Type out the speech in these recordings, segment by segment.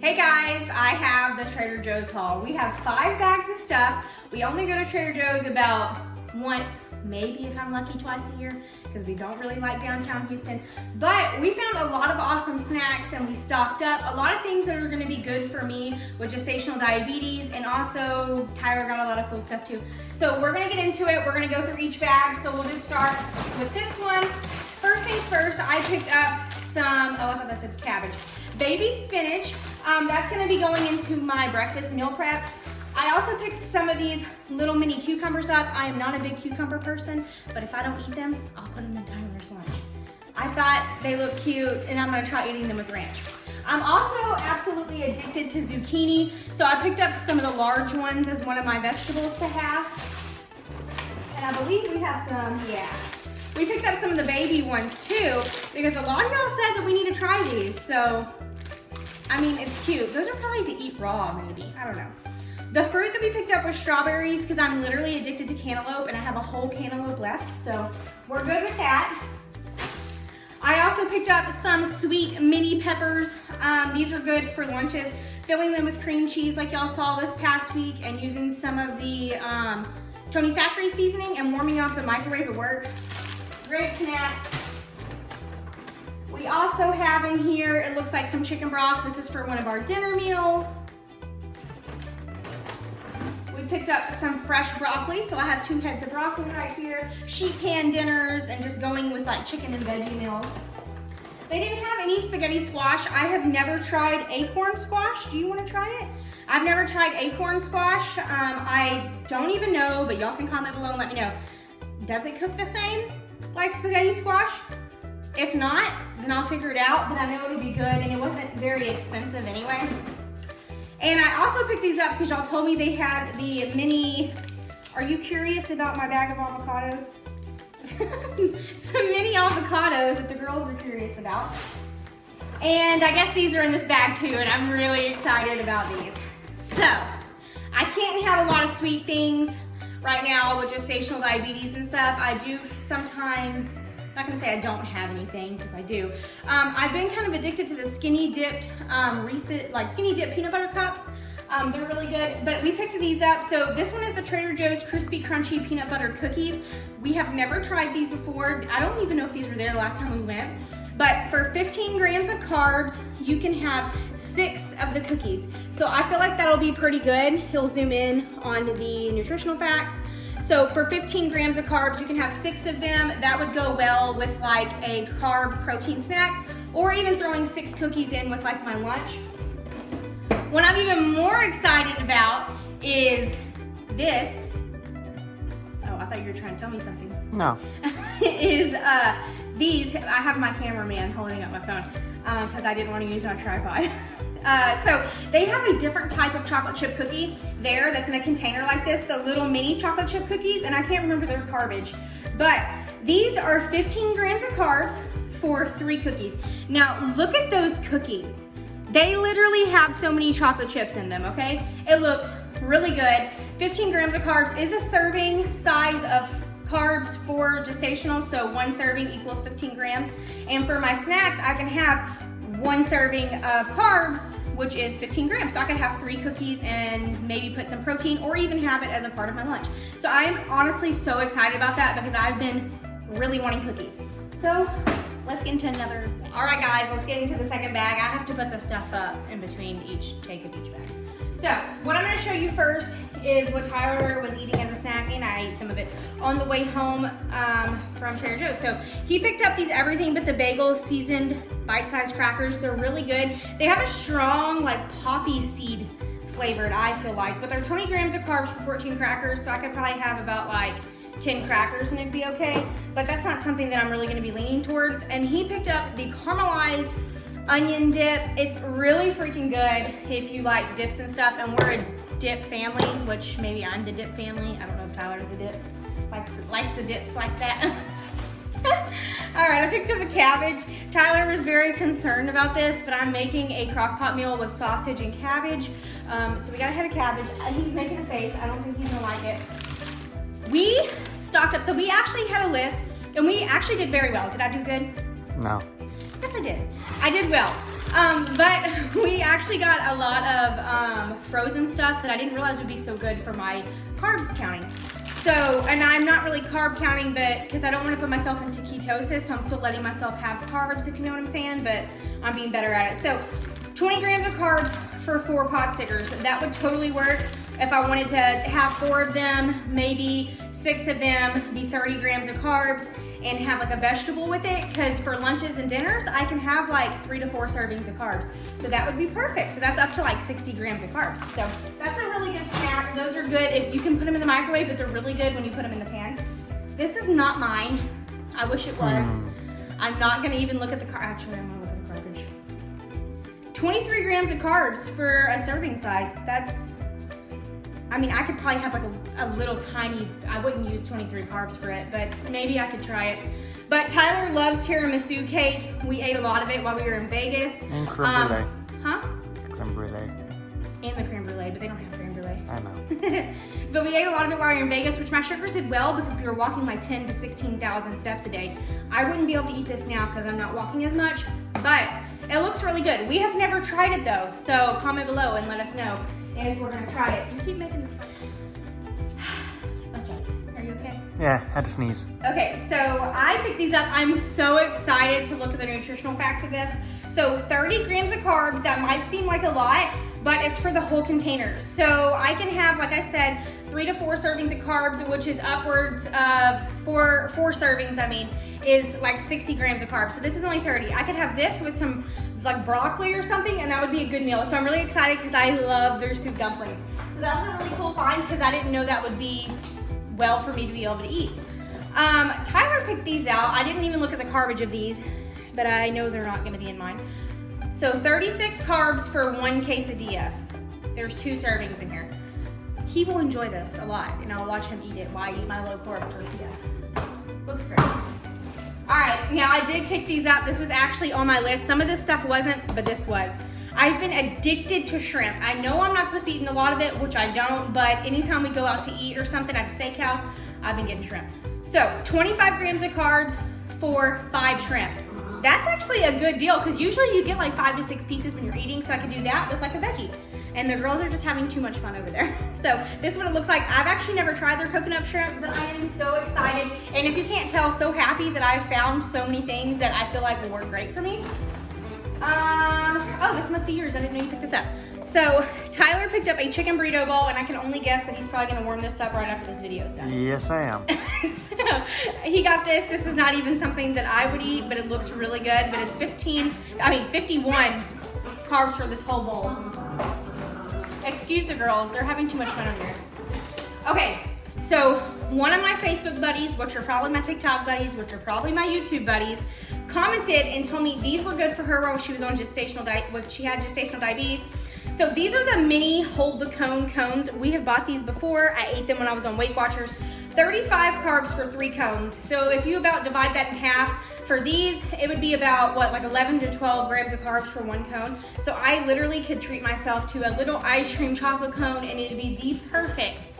Hey guys, I have the Trader Joe's haul. We have 5 bags of stuff. We only go to Trader Joe's about once, maybe if I'm lucky twice a year, because we don't really like downtown Houston. But we found a lot of awesome snacks and we stocked up. A lot of things that are gonna be good for me with gestational diabetes, and also Tyler got a lot of cool stuff too. So we're gonna get into it. We're gonna go through each bag. So we'll just start with this one. First things first, I picked up some, oh I thought that said cabbage. Baby spinach. That's gonna be going into my breakfast meal prep. I also picked some of these little mini cucumbers up. I am not a big cucumber person, but if I don't eat them, I'll put them in Tyler's lunch. I thought they look cute and I'm gonna try eating them with ranch. I'm also absolutely addicted to zucchini, so I picked up some of the large ones as one of my vegetables to have. And I believe we have some, yeah. We picked up some of the baby ones too, because a lot of y'all said that we need to try these, so I mean, it's cute. Those are probably to eat raw, maybe. I don't know. The fruit that we picked up was strawberries, because I'm literally addicted to cantaloupe, and I have a whole cantaloupe left, so we're good with that. I also picked up some sweet mini peppers. These are good for lunches. Filling them with cream cheese like y'all saw this past week, and using some of the Tony Sacre seasoning and warming off the microwave at work. Great snack. We also have in here, it looks like some chicken broth. This is for one of our dinner meals. We picked up some fresh broccoli, so I have 2 heads of broccoli right here. Sheet pan dinners and just going with like chicken and veggie meals. They didn't have any spaghetti squash. I have never tried acorn squash. Do you want to try it? I've never tried acorn squash. I don't even know, but y'all can comment below and let me know. Does it cook the same like spaghetti squash? If not, then I'll figure it out, but I know it'll be good, and it wasn't very expensive anyway. And I also picked these up because y'all told me they had the mini, are you curious about my bag of avocados? Some mini avocados that the girls are curious about. And I guess these are in this bag too, and I'm really excited about these. So, I can't have a lot of sweet things right now with gestational diabetes and stuff. I do sometimes, I'm not gonna say I don't have anything, because I do. I've been kind of addicted to the skinny dipped skinny dipped peanut butter cups. They're really good, but we picked these up. So this one is the Trader Joe's Crispy Crunchy Peanut Butter Cookies. We have never tried these before. I don't even know if these were there last time we went. But for 15 grams of carbs, you can have 6 of the cookies. So I feel like that'll be pretty good. He'll zoom in on the nutritional facts. So for 15 grams of carbs, you can have 6 of them. That would go well with like a carb protein snack, or even throwing 6 cookies in with like my lunch. What I'm even more excited about is this. Oh, I thought you were trying to tell me something. No. Is these, I have my cameraman holding up my phone because I didn't want to use my tripod. So they have a different type of chocolate chip cookie there that's in a container like this, the little mini chocolate chip cookies, and I can't remember their carbage. But these are 15 grams of carbs for 3 cookies. Now look at those cookies. They literally have so many chocolate chips in them, okay? It looks really good. 15 grams of carbs is a serving size of carbs for gestational, so 1 serving equals 15 grams. And for my snacks, I can have 1 serving of carbs, which is 15 grams. So I could have 3 cookies and maybe put some protein, or even have it as a part of my lunch. So I am honestly so excited about that, because I've been really wanting cookies. So let's get into another. All right guys, let's get into the second bag. I have to put the stuff up in between each take of each bag. So what I'm gonna show you first is what Tyler was eating as a snack, and I ate some of it on the way home from Trader Joe's. So he picked up these everything but the bagel seasoned bite-sized crackers. They're really good. They have a strong like poppy seed flavored, I feel like, but they're 20 grams of carbs for 14 crackers, so I could probably have about like 10 crackers and it'd be okay, but that's not something that I'm really gonna be leaning towards. And he picked up the caramelized onion dip. It's really freaking good if you like dips and stuff, and we're a dip family, which maybe I'm the dip family. I don't know if Tyler's the dip, likes the dips like that. All right, I picked up a cabbage. Tyler was very concerned about this, but I'm making a crock pot meal with sausage and cabbage. So we gotta have a cabbage. He's making a face. I don't think he's gonna like it. We stocked up, so we actually had a list, and we actually did very well. Did I do good? No. Yes, I did. I did well. But we actually got a lot of frozen stuff that I didn't realize would be so good for my carb counting. So, and I'm not really carb counting, but because I don't want to put myself into ketosis, so I'm still letting myself have carbs, if you know what I'm saying, but I'm being better at it. So, 20 grams of carbs for 4 pot stickers. That would totally work. If I wanted to have 4 of them, maybe 6 of them be 30 grams of carbs and have like a vegetable with it, because for lunches and dinners, I can have like 3 to 4 servings of carbs. So that would be perfect. So that's up to like 60 grams of carbs. So that's a really good snack. Those are good if you can put them in the microwave, but they're really good when you put them in the pan. This is not mine. I wish it was. I'm not gonna even look at the actually I'm gonna look at the garbage. 23 grams of carbs for a serving size. I mean, I could probably have like a little tiny, I wouldn't use 23 carbs for it, but maybe I could try it. But Tyler loves tiramisu cake. We ate a lot of it while we were in Vegas. And creme brulee. Huh? Creme brulee. And the creme brulee, but they don't have creme brulee. I know. But we ate a lot of it while we were in Vegas, which my sugars did well because we were walking like 10 to 16,000 steps a day. I wouldn't be able to eat this now because I'm not walking as much, but it looks really good. We have never tried it though, so comment below and let us know if we're gonna try it. You keep making the okay, are you okay? Yeah, had to sneeze. Okay, so I picked these up. I'm so excited to look at the nutritional facts of this. So 30 grams of carbs, that might seem like a lot, but it's for the whole container. So I can have, like I said, 3 to 4 servings of carbs, which is upwards of four servings, is like 60 grams of carbs. So this is only 30. I could have this with some like broccoli or something, and that would be a good meal. So I'm really excited because I love their soup dumplings. So that was a really cool find because I didn't know that would be well for me to be able to eat. Tyler picked these out. I didn't even look at the carbage of these, but I know they're not gonna be in mine. So 36 carbs for 1 quesadilla. There's 2 servings in here. He will enjoy this a lot, and I'll watch him eat it while I eat my low-carb tortilla. Looks great. All right, now I did pick these up. This was actually on my list. Some of this stuff wasn't, but this was. I've been addicted to shrimp. I know I'm not supposed to be eating a lot of it, which I don't, but anytime we go out to eat or something at a steakhouse, I've been getting shrimp. So 25 grams of carbs for 5 shrimp. That's actually a good deal because usually you get like 5 to 6 pieces when you're eating, so I could do that with like a veggie. And the girls are just having too much fun over there. So this is what it looks like. I've actually never tried their coconut shrimp, but I am so excited. And if you can't tell, so happy that I've found so many things that I feel like will work great for me. Oh, this must be yours. I didn't know you picked this up. So Tyler picked up a chicken burrito bowl, and I can only guess that he's probably gonna warm this up right after this video is done. Yes, I am. So he got this. This is not even something that I would eat, but it looks really good. But it's 51 carbs for this whole bowl. Excuse the girls, they're having too much fun over here. Okay, so one of my Facebook buddies, which are probably my TikTok buddies, which are probably my YouTube buddies, commented and told me these were good for her while she was on gestational diet, when she had gestational diabetes. So these are the mini hold the cone cones. We have bought these before. I ate them when I was on Weight Watchers. 35 carbs for 3 cones. So if you about divide that in half, for these, it would be about what, like 11 to 12 grams of carbs for 1 cone. So I literally could treat myself to a little ice cream chocolate cone and it'd be the perfect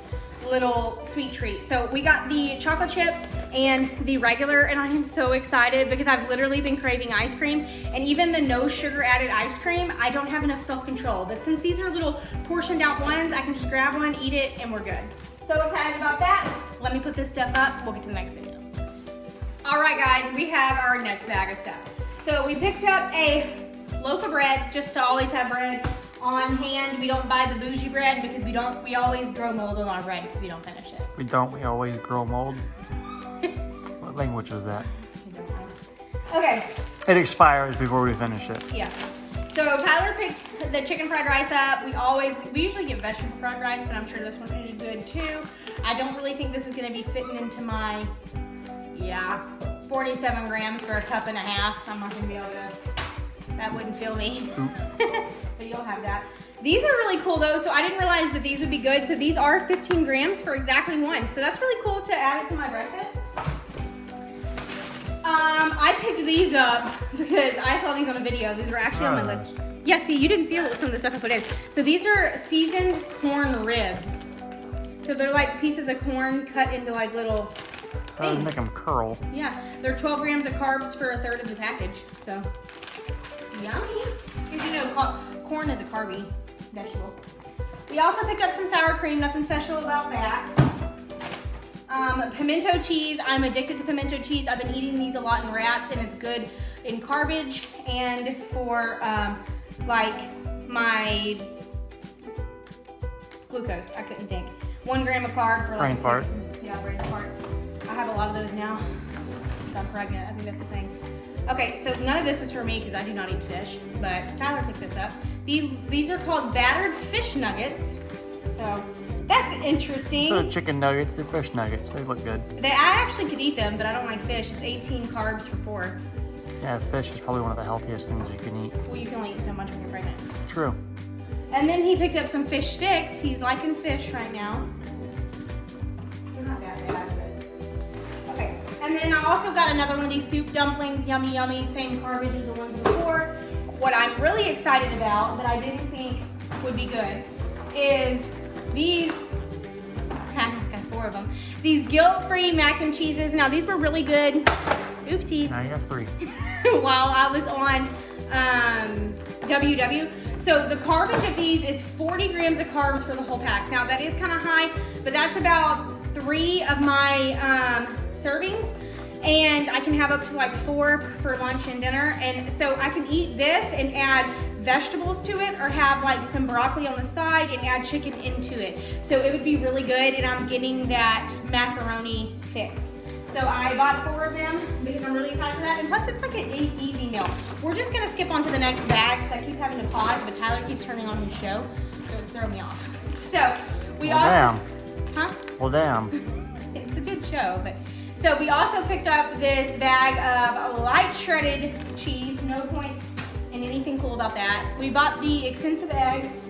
little sweet treat. So we got the chocolate chip and the regular, and I am so excited because I've literally been craving ice cream, and even the no sugar added ice cream, I don't have enough self-control. But since these are little portioned out ones, I can just grab one, eat it, and we're good. So excited about that. Let me put this stuff up. We'll get to the next video. All right, guys, we have our next bag of stuff. So we picked up a loaf of bread, just to always have bread on hand. We don't buy the bougie bread because we always grow mold on our bread because we don't finish it. We always grow mold. What language was that? Okay. It expires before we finish it. Yeah. So Tyler picked the chicken fried rice up. We usually get vegetable fried rice, but I'm sure this one is good too. I don't really think this is gonna be fitting into my, 47 grams for a cup and a half. I'm not gonna be able to, that wouldn't fill me. Oops. But you'll have that. These are really cool though, so I didn't realize that these would be good. So these are 15 grams for exactly 1. So that's really cool to add it to my breakfast. I picked these up because I saw these on a video. These were actually on my list. Yeah, see, you didn't see some of the stuff I put in. So these are seasoned corn ribs. So they're like pieces of corn cut into like little things. I would make them curl. Yeah, they're 12 grams of carbs for 1/3 of the package. So yummy. Because you know, corn is a carby vegetable. We also picked up some sour cream, nothing special about that. Pimento cheese, I'm addicted to pimento cheese. I've been eating these a lot in wraps and it's good in garbage and for like my glucose, I couldn't think. 1 gram of carb for like brain fart. Yeah, brain fart. I have a lot of those now since I'm pregnant. I think that's a thing. Okay, so none of this is for me because I do not eat fish, but Tyler picked this up. These are called battered fish nuggets. So that's interesting. So chicken nuggets, they're fish nuggets. They look good. I actually could eat them, but I don't like fish. It's 18 carbs for 4. Yeah, fish is probably one of the healthiest things you can eat. Well, you can only eat so much when you're pregnant. True. And then he picked up some fish sticks. He's liking fish right now. They're not that bad, but... Okay. And then I also got another one of these soup dumplings. Yummy, yummy. Same garbage as the ones before. What I'm really excited about that I didn't think would be good is these... I've got 4 of them. These guilt-free mac and cheeses. Now, these were really good. Oopsies. Now you have 3. While I was on WW. So the carbage of these is 40 grams of carbs for the whole pack. Now that is kind of high, but that's about 3 of my servings. And I can have up to like 4 for lunch and dinner. And so I can eat this and add vegetables to it or have like some broccoli on the side and add chicken into it. So it would be really good and I'm getting that macaroni fix. So I bought 4 of them because I'm really excited for that. And plus it's like an easy meal. We're just gonna skip on to the next bag because I keep having to pause, but Tyler keeps turning on his show. So it's throwing me off. So we also, damn. Huh? Well, damn. It's a good show, but. So we also picked up this bag of light shredded cheese. No point in anything cool about that. We bought the expensive eggs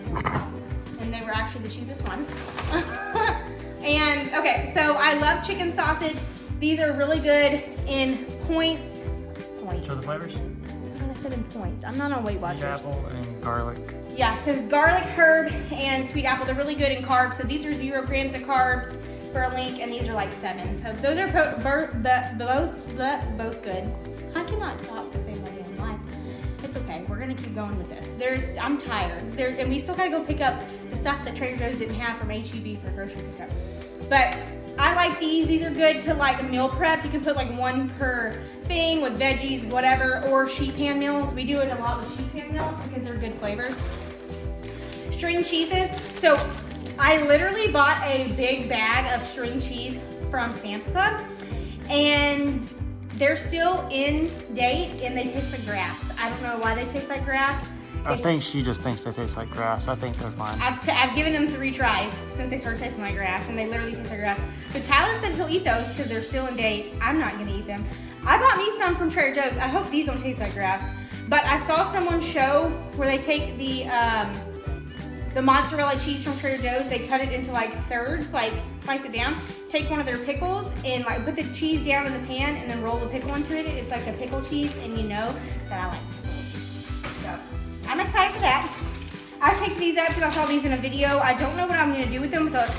and they were actually the cheapest ones. And okay, so I love chicken sausage. These are really good in points. Show the flavors. I said in points. I'm not on Weight Watchers. Sweet apple and garlic. Yeah, so garlic, herb, and sweet apple. They're really good in carbs. So these are 0 grams of carbs for a link, and these are like 7. So those are both good. I cannot talk to save my damn life. It's okay. We're gonna keep going with this. I'm tired. And we still gotta go pick up the stuff that Trader Joe's didn't have from HEB for grocery pickup. But I like these. These are good to like meal prep. You can put like 1 per thing with veggies, whatever, or sheet pan meals. We do it a lot with sheet pan meals because they're good flavors. String cheeses. So I literally bought a big bag of string cheese from Sam's Club and they're still in date and they taste like grass. I don't know why they taste like grass. I think she just thinks they taste like grass. I think they're fine. I've given them 3 tries since they started tasting like grass, and they literally taste like grass. So Tyler said he'll eat those because they're still in date. I'm not gonna eat them. I bought me some from Trader Joe's. I hope these don't taste like grass. But I saw someone show where they take the mozzarella cheese from Trader Joe's, they cut it into like thirds, like slice it down, take one of their pickles and like put the cheese down in the pan and then roll the pickle into it. It's like a pickle cheese, and you know that I like pickles. So I'm excited for that. I picked these up because I saw these in a video. I don't know what I'm gonna do with them, but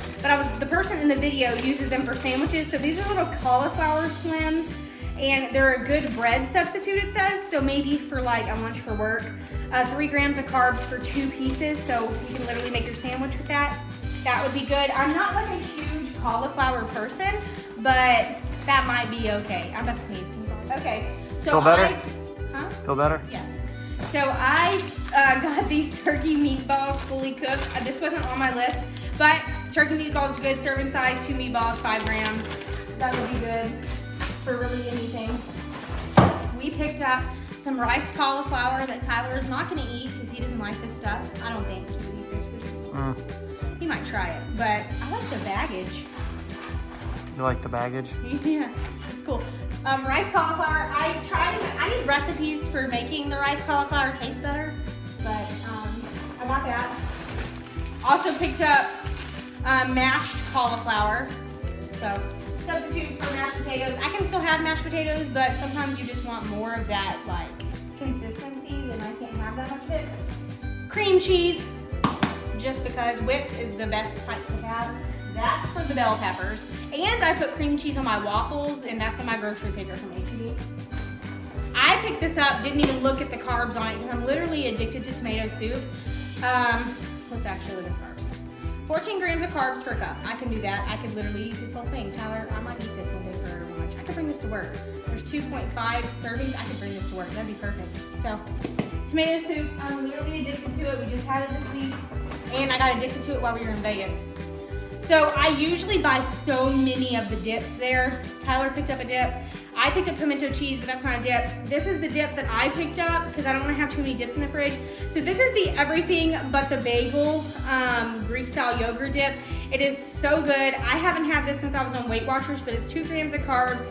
the person in the video uses them for sandwiches. So these are little cauliflower slims, and they're a good bread substitute, it says. So maybe for like a lunch for work. 3 grams of carbs for 2 pieces, so you can literally make your sandwich with that. That would be good. I'm not like a huge cauliflower person, but that might be okay. I'm about to sneeze. Okay, so Feel better? Huh? Feel better? Yes. So I got these turkey meatballs fully cooked. This wasn't on my list, but turkey meatballs good, serving size, 2 meatballs, 5 grams. That would be good for really anything. We picked up some rice cauliflower that Tyler is not going to eat because he doesn't like this stuff. I don't think he would eat this. He might try it, but I like the baggage. You like the baggage? Yeah, it's cool. Rice cauliflower, I need recipes for making the rice cauliflower taste better, but I got that. Also picked up mashed cauliflower, so substitute for mashed potatoes. I can still have mashed potatoes, but sometimes you just want more of that like consistency, and I can't have that much of it. Cream cheese, just because whipped is the best type to have. That's for the bell peppers. And I put cream cheese on my waffles, and that's in my grocery picker from HEB. I picked this up, didn't even look at the carbs on it because I'm literally addicted to tomato soup. Let's actually look at carbs. 14 grams of carbs per cup. I can do that. I could literally eat this whole thing. Tyler, I might eat this one day for lunch. I could bring this to work. There's 2.5 servings. I could bring this to work. That'd be perfect. So, tomato soup. I'm literally addicted to it. We just had it this week. And I got addicted to it while we were in Vegas. So, I usually buy so many of the dips there. Tyler picked up a dip. I picked up pimento cheese, but that's not a dip. This is the dip that I picked up because I don't want to have too many dips in the fridge. So this is the everything but the bagel Greek style yogurt dip. It is so good. I haven't had this since I was on Weight Watchers, but it's 2 grams of carbs,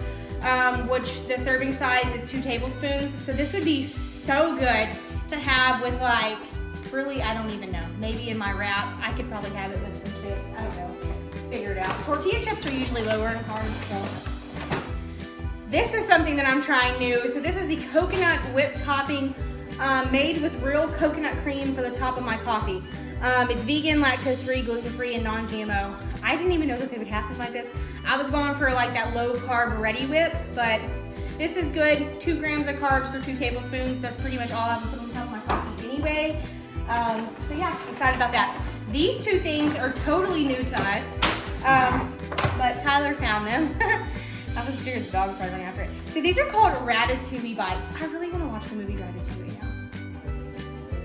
which the serving size is 2 tablespoons. So this would be so good to have with like, really, I don't even know. Maybe in my wrap, I could probably have it with some chips. I don't know. Figure it out. Tortilla chips are usually lower in carbs, so. This is something that I'm trying new. So this is the coconut whipped topping made with real coconut cream for the top of my coffee. It's vegan, lactose-free, gluten-free, and non-GMO. I didn't even know that they would have something like this. I was going for like that low-carb ready whip, but this is good. 2 grams of carbs for 2 tablespoons. That's pretty much all I would put on top of my coffee anyway. So yeah, excited about that. These 2 things are totally new to us, but Tyler found them. I was scared the dog was probably running after it. So these are called Ratatouille bites. I really want to watch the movie Ratatouille now.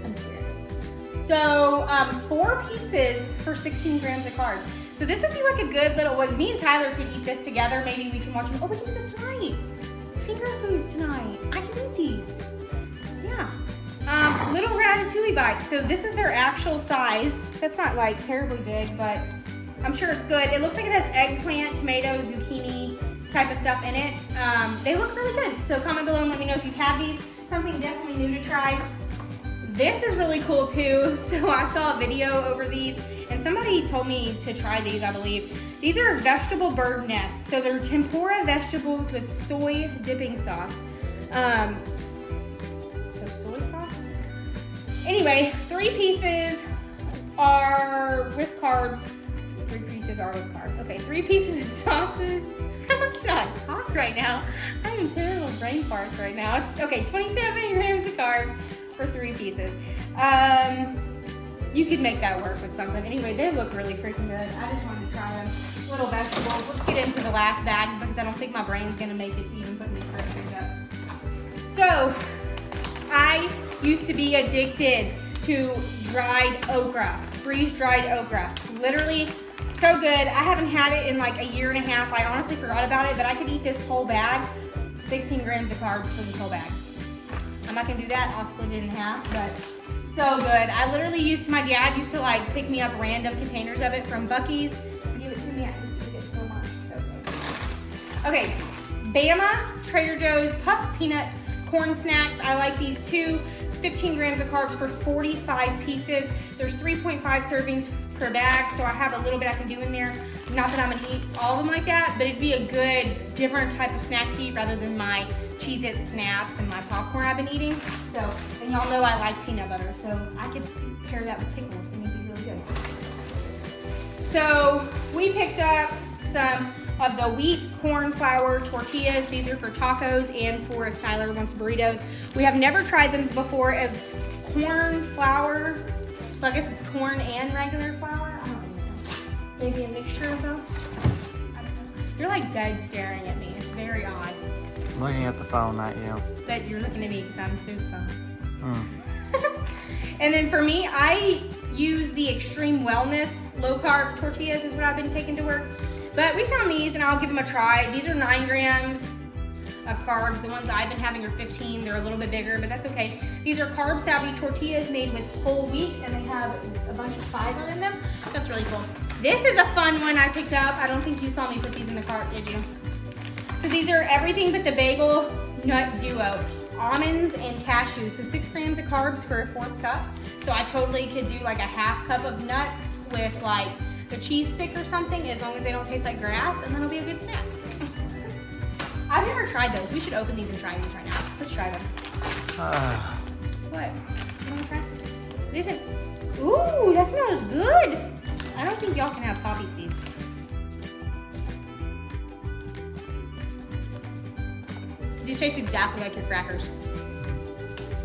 I'm serious. So 4 pieces for 16 grams of carbs. So this would be like a good little, like me and Tyler could eat this together. Maybe we can watch them. Oh, we can do this tonight. Finger foods tonight. I can eat these. Yeah. Little Ratatouille bites. So this is their actual size. That's not like terribly big, but I'm sure it's good. It looks like it has eggplant, tomato, zucchini type of stuff in it. They look really good. So comment below and let me know if you've had these. Something definitely new to try. This is really cool too. So I saw a video over these and somebody told me to try these, I believe. These are vegetable bird nests. So they're tempura vegetables with soy dipping sauce. So soy sauce? Anyway, 3 pieces are with carb. 3 pieces are with carbs. Okay, 3 pieces of sauces. How can I talk right now? I am terrible brain farts right now. Okay, 27 grams of carbs for 3 pieces. You could make that work with something. Anyway, they look really freaking good. I just wanted to try them. Little vegetables. Let's get into the last bag because I don't think my brain's gonna make it to even put these groceries up. So, I used to be addicted to dried okra, freeze-dried okra. Literally, so good. I haven't had it in like a year and a half. I honestly forgot about it, but I could eat this whole bag. 16 grams of carbs for this whole bag. I'm not gonna do that. I'll split it in half, but so good. I literally my dad used to like pick me up random containers of it from Buc-ee's and give it to me. I used to eat it so much. So good. Okay, Bama Trader Joe's puffed peanut corn snacks. I like these too. 15 grams of carbs for 45 pieces. There's 3.5 servings per bag, so I have a little bit I can do in there. Not that I'm gonna eat all of them like that, but it'd be a good, different type of snack to eat rather than my Cheez-It snaps and my popcorn I've been eating. So, and y'all know I like peanut butter, so I could pair that with pickles and it'd be really good. So, we picked up some of the wheat corn flour tortillas. These are for tacos and for if Tyler wants burritos. We have never tried them before. It's corn flour, so I guess it's corn and regular flour. I don't know. Maybe a mixture of both. I don't know. You're like dead staring at me. It's very odd. I'm looking at the phone, not you. But you're looking at me because I'm through the phone. And then for me, I use the Extreme Wellness low-carb tortillas is what I've been taking to work. But we found these and I'll give them a try. These are 9 grams of carbs. The ones I've been having are 15. They're a little bit bigger, but that's okay. These are carb-savvy tortillas made with whole wheat and they have a bunch of fiber in them. That's really cool. This is a fun one I picked up. I don't think you saw me put these in the cart, did you? So these are everything but the bagel nut duo. Almonds and cashews. So 6 grams of carbs for a 4th cup. So I totally could do like a half cup of nuts with like a cheese stick or something, as long as they don't taste like grass, and then it'll be a good snack. I've never tried those. We should open these and try these right now. Let's try them. What? You want to try? This is. Ooh, that smells good. I don't think y'all can have poppy seeds. These taste exactly like your crackers,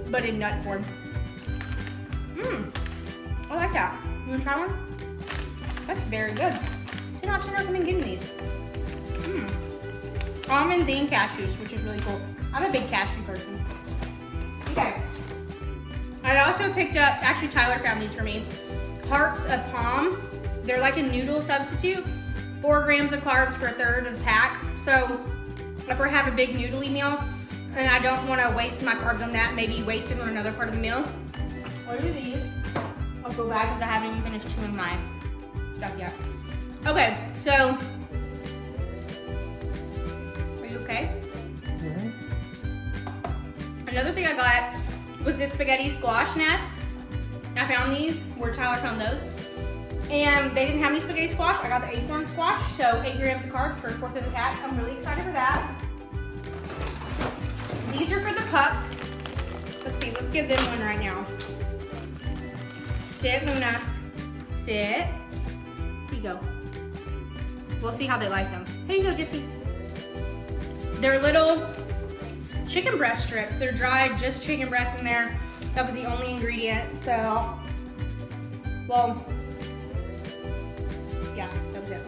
but in nut form. I like that. You wanna try one? That's very good. 10 out of 10 recommend getting these. Almonds and cashews, which is really cool. I'm a big cashew person. Okay. I also picked up, actually Tyler found these for me, Hearts of Palm. They're like a noodle substitute. 4 grams of carbs for a third of the pack. So if we have a big noodly meal and I don't want to waste my carbs on that, maybe waste them on another part of the meal, I'll do these. I'll go back because I haven't even finished chewing my stuff yet. Okay, so, are you okay? Another thing I got was this spaghetti squash nest. I found these where Tyler found those. And they didn't have any spaghetti squash. I got the acorn squash, so 8 grams of carbs for a fourth of the pack. I'm really excited for that. These are for the pups. Let's see, let's give them one right now. Sit, Luna. Sit. Here you go. We'll see how they like them. Here you go, Gypsy. They're little chicken breast strips. They're dried, just chicken breast in there. That was the only ingredient, so, well, yeah, that was it.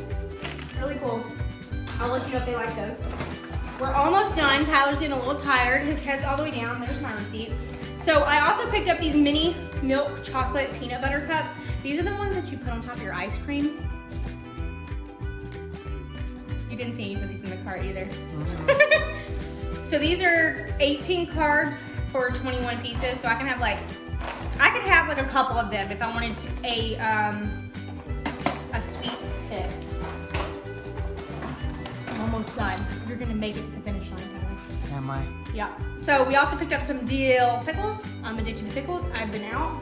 Really cool. I'll let you know if they like those. We're almost done. Tyler's getting a little tired. His head's all the way down. There's my receipt. So I also picked up these mini milk chocolate peanut butter cups. These are the ones that you put on top of your ice cream. You didn't see any of these in the cart either. So these are 18 carbs for 21 pieces. So I can have like, I could have like a couple of them if I wanted to, a sweet fix. I'm almost done. You're gonna make it to the finish line, Tyler. Am I? Yeah. So we also picked up some dill pickles. I'm addicted to pickles. I've been out.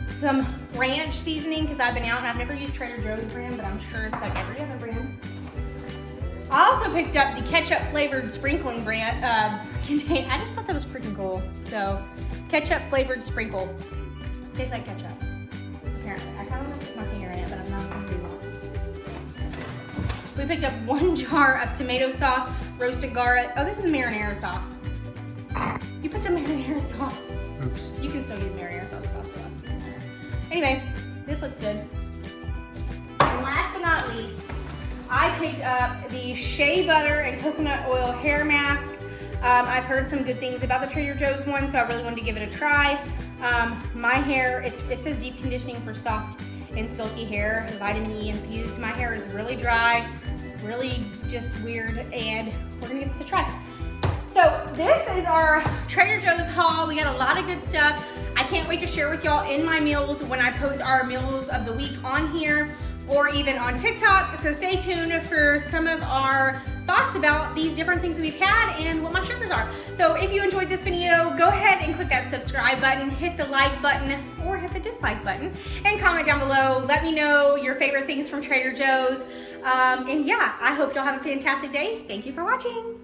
Some ranch seasoning because I've been out and I've never used Trader Joe's brand, but I'm sure it's like every other brand. I also picked up the ketchup flavored sprinkling brand contain. I just thought that was freaking cool. So ketchup flavored sprinkle. Tastes like ketchup. Apparently. I kind of want to stick my finger in it, but I'm not going to do that. We picked up 1 jar of tomato sauce, roasted garlic. Oh, this is marinara sauce. You picked up marinara sauce. Oops. You can still use marinara sauce. Anyway, this looks good. And last but not least, I picked up the shea butter and coconut oil hair mask. I've heard some good things about the Trader Joe's one, so I really wanted to give it a try. My hair, it says deep conditioning for soft and silky hair, vitamin E infused. My hair is really dry, really just weird, and we're gonna give this a try. So this is our Trader Joe's haul. We got a lot of good stuff. I can't wait to share with y'all in my meals when I post our meals of the week on here or even on TikTok. So stay tuned for some of our thoughts about these different things that we've had and what my sugars are. So if you enjoyed this video, go ahead and click that subscribe button, hit the like button or hit the dislike button, and comment down below. Let me know your favorite things from Trader Joe's. And yeah, I hope y'all have a fantastic day. Thank you for watching.